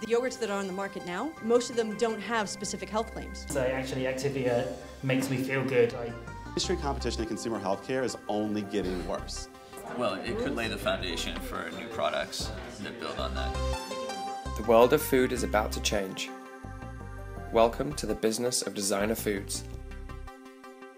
The yogurts that are on the market now, most of them don't have specific health claims. So actually Activia makes me feel good. Industry competition in consumer healthcare is only getting worse. Well, it could lay the foundation for new products that build on that. The world of food is about to change. Welcome to the business of designer foods.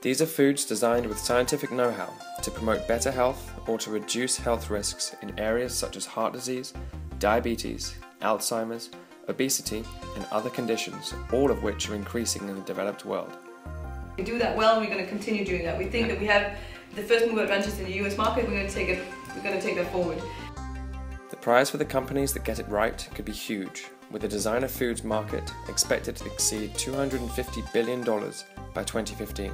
These are foods designed with scientific know-how to promote better health or to reduce health risks in areas such as heart disease, diabetes, Alzheimer's, obesity, and other conditions, all of which are increasing in the developed world. We do that well, and we're going to continue doing that. We think that we have the first mover advantage in the US market. We're going to take that forward. The prize for the companies that get it right could be huge, with the designer foods market expected to exceed $250 billion by 2015.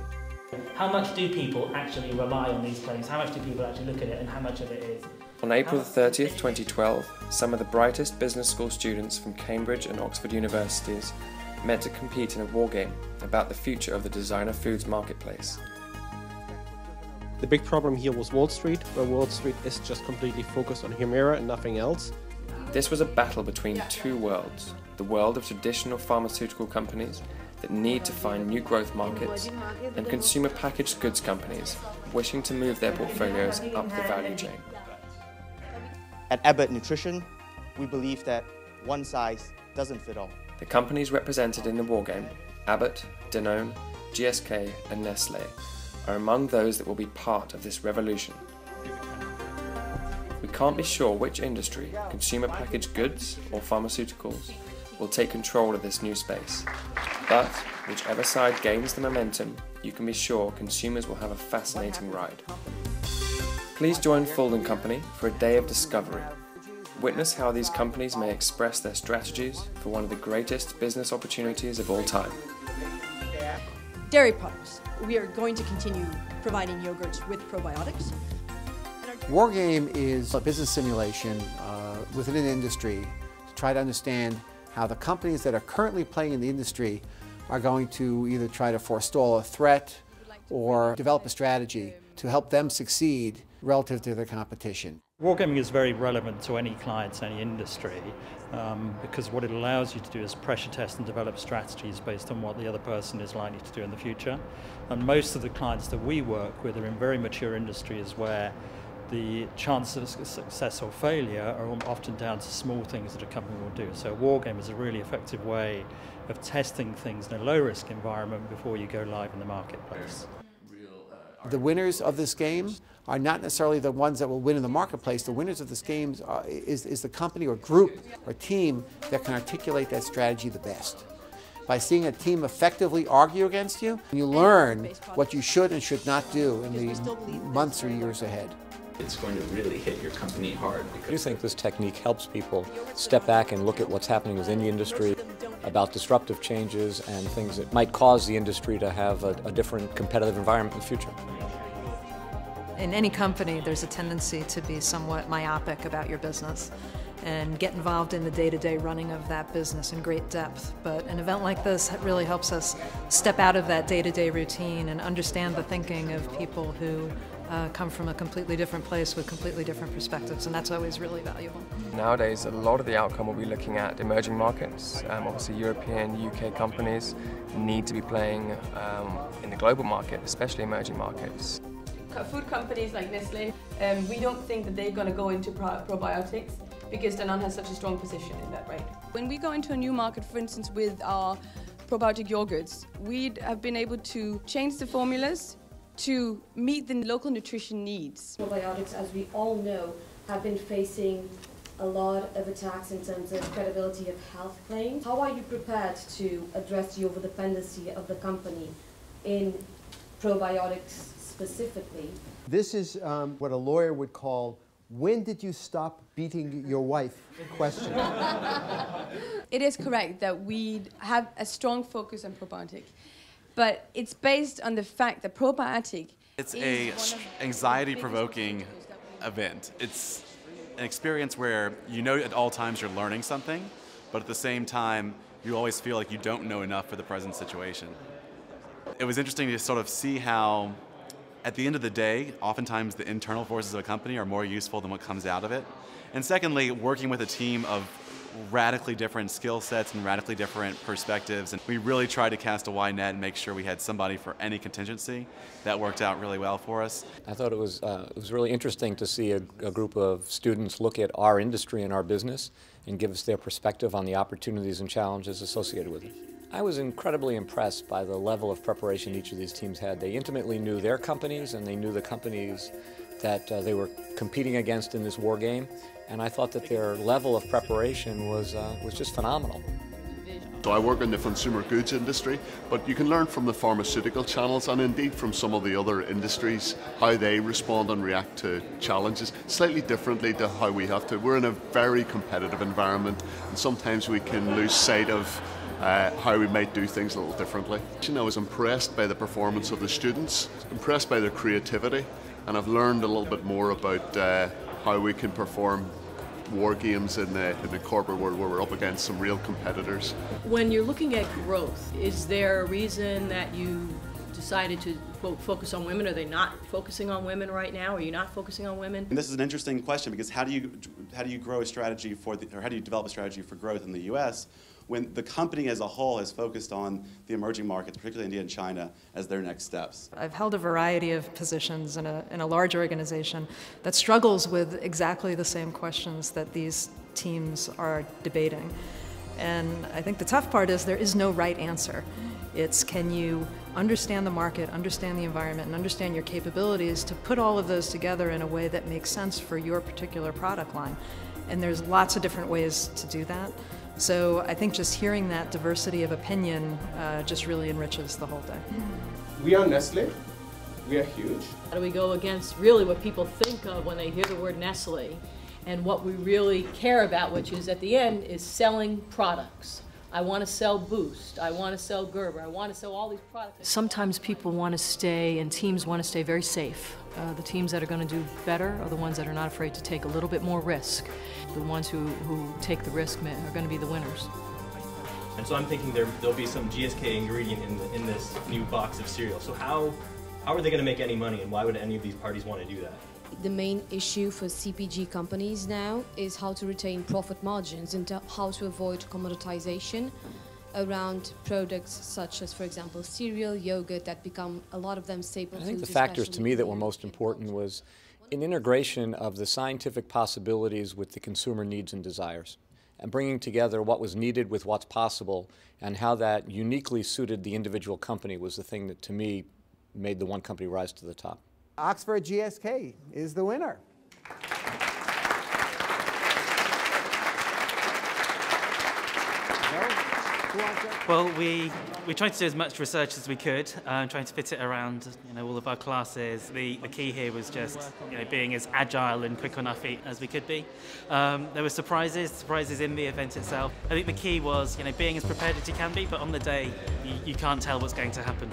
How much do people actually rely on these claims? How much do people actually look at it, and how much of it is? On April 30th, 2012, some of the brightest business school students from Cambridge and Oxford universities met to compete in a war game about the future of the designer foods marketplace. The big problem here was Wall Street, where Wall Street is just completely focused on Humira and nothing else. This was a battle between two worlds, the world of traditional pharmaceutical companies that need to find new growth markets, and consumer packaged goods companies wishing to move their portfolios up the value chain. At Abbott Nutrition, we believe that one size doesn't fit all. The companies represented in the war game, Abbott, Danone, GSK and Nestlé, are among those that will be part of this revolution. We can't be sure which industry, consumer packaged goods or pharmaceuticals, will take control of this new space. But whichever side gains the momentum, you can be sure consumers will have a fascinating ride. Please join Fuld Company for a day of discovery. Witness how these companies may express their strategies for one of the greatest business opportunities of all time. Dairy products. We are going to continue providing yogurts with probiotics. War Game is a business simulation within an industry to try to understand how the companies that are currently playing in the industry are going to either try to forestall a threat or develop a strategy to help them succeed relative to their competition. Wargaming is very relevant to any clients, any industry, because what it allows you to do is pressure test and develop strategies based on what the other person is likely to do in the future. And most of the clients that we work with are in very mature industries where the chance of success or failure are often down to small things that a company will do. So a war game is a really effective way of testing things in a low-risk environment before you go live in the marketplace. The winners of this game are not necessarily the ones that will win in the marketplace. The winners of this game is the company or group or team that can articulate that strategy the best. By seeing a team effectively argue against you, you learn what you should and should not do in the months or years ahead. It's going to really hit your company hard. I do think this technique helps people step back and look at what's happening within the industry, about disruptive changes and things that might cause the industry to have a different competitive environment in the future. In any company, there's a tendency to be somewhat myopic about your business and get involved in the day-to-day running of that business in great depth. But an event like this really helps us step out of that day-to-day routine and understand the thinking of people who come from a completely different place with completely different perspectives, and that's always really valuable. Nowadays, a lot of the outcome will be looking at emerging markets. Obviously, European, UK companies need to be playing in the global market, especially emerging markets. Food companies like Nestlé, we don't think that they're going to go into probiotics because Danone has such a strong position in that, right? When we go into a new market, for instance, with our probiotic yogurts, we have been able to change the formulas to meet the local nutrition needs. Probiotics, as we all know, have been facing a lot of attacks in terms of credibility of health claims. How are you prepared to address the overdependency of the company in probiotics specifically? This is what a lawyer would call, when did you stop beating your wife? Question. It is correct that we have a strong focus on probiotic. But it's based on the fact that probiotic It's a anxiety-provoking event. It's an experience where you know at all times you're learning something, but at the same time, you always feel like you don't know enough for the present situation. It was interesting to sort of see how, at the end of the day, oftentimes the internal forces of a company are more useful than what comes out of it. And secondly, working with a team of radically different skill sets and radically different perspectives, and we really tried to cast a wide net and make sure we had somebody for any contingency. That worked out really well for us. I thought it was really interesting to see a group of students look at our industry and our business and give us their perspective on the opportunities and challenges associated with it. I was incredibly impressed by the level of preparation each of these teams had. They intimately knew their companies and they knew the companies that they were competing against in this war game, and I thought that their level of preparation was just phenomenal. So I work in the consumer goods industry, but you can learn from the pharmaceutical channels and indeed from some of the other industries how they respond and react to challenges slightly differently to how we have to. We're in a very competitive environment, and sometimes we can lose sight of how we might do things a little differently. I was impressed by the performance of the students, impressed by their creativity, and I've learned a little bit more about how we can perform war games in the corporate world where we're up against some real competitors. When you're looking at growth, is there a reason that you decided to, quote, focus on women? Are they not focusing on women right now? Are you not focusing on women? And this is an interesting question, because how do you grow a strategy or how do you develop a strategy for growth in the U.S. when the company as a whole has focused on the emerging markets, particularly India and China, as their next steps? I've held a variety of positions in a large organization that struggles with exactly the same questions that these teams are debating. And I think the tough part is there is no right answer. It's, can you understand the market, understand the environment, and understand your capabilities to put all of those together in a way that makes sense for your particular product line? And there's lots of different ways to do that. So I think just hearing that diversity of opinion just really enriches the whole day. We are Nestlé. We are huge. How do we go against really what people think of when they hear the word Nestlé and what we really care about, which is at the end is selling products. I want to sell Boost, I want to sell Gerber, I want to sell all these products. Sometimes people want to stay, and teams want to stay very safe. The teams that are going to do better are the ones that are not afraid to take a little bit more risk. The ones who take the risk are going to be the winners. And so I'm thinking there'll be some GSK ingredient in this new box of cereal. So how are they going to make any money, and why would any of these parties want to do that? The main issue for CPG companies now is how to retain profit margins and how to avoid commoditization around products such as, for example, cereal, yogurt, that become, a lot of them, staple foods. I think the factors to me that were most important was an integration of the scientific possibilities with the consumer needs and desires, and bringing together what was needed with what's possible, and how that uniquely suited the individual company was the thing that, to me, made the one company rise to the top. Oxford GSK is the winner. Well, we tried to do as much research as we could, trying to fit it around all of our classes. The key here was just being as agile and quick on our feet as we could be. There were surprises in the event itself. I think the key was being as prepared as you can be, but on the day you can't tell what's going to happen.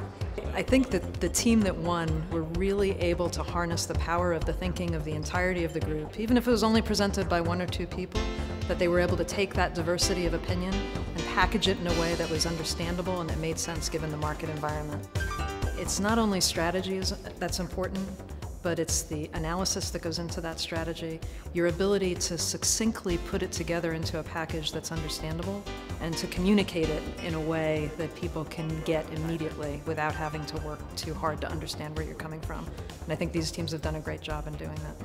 I think that the team that won were really able to harness the power of the thinking of the entirety of the group, even if it was only presented by one or two people, that they were able to take that diversity of opinion and package it in a way that was understandable and that made sense given the market environment. It's not only strategies that's important, but it's the analysis that goes into that strategy, your ability to succinctly put it together into a package that's understandable, and to communicate it in a way that people can get immediately without having to work too hard to understand where you're coming from. And I think these teams have done a great job in doing that.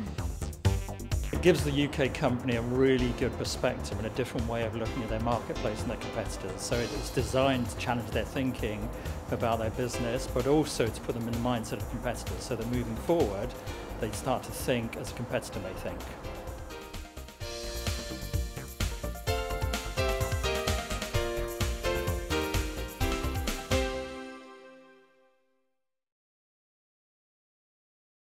It gives the UK company a really good perspective and a different way of looking at their marketplace and their competitors. So it's designed to challenge their thinking about their business, but also to put them in the mindset of competitors, so that moving forward, they start to think as a competitor may think.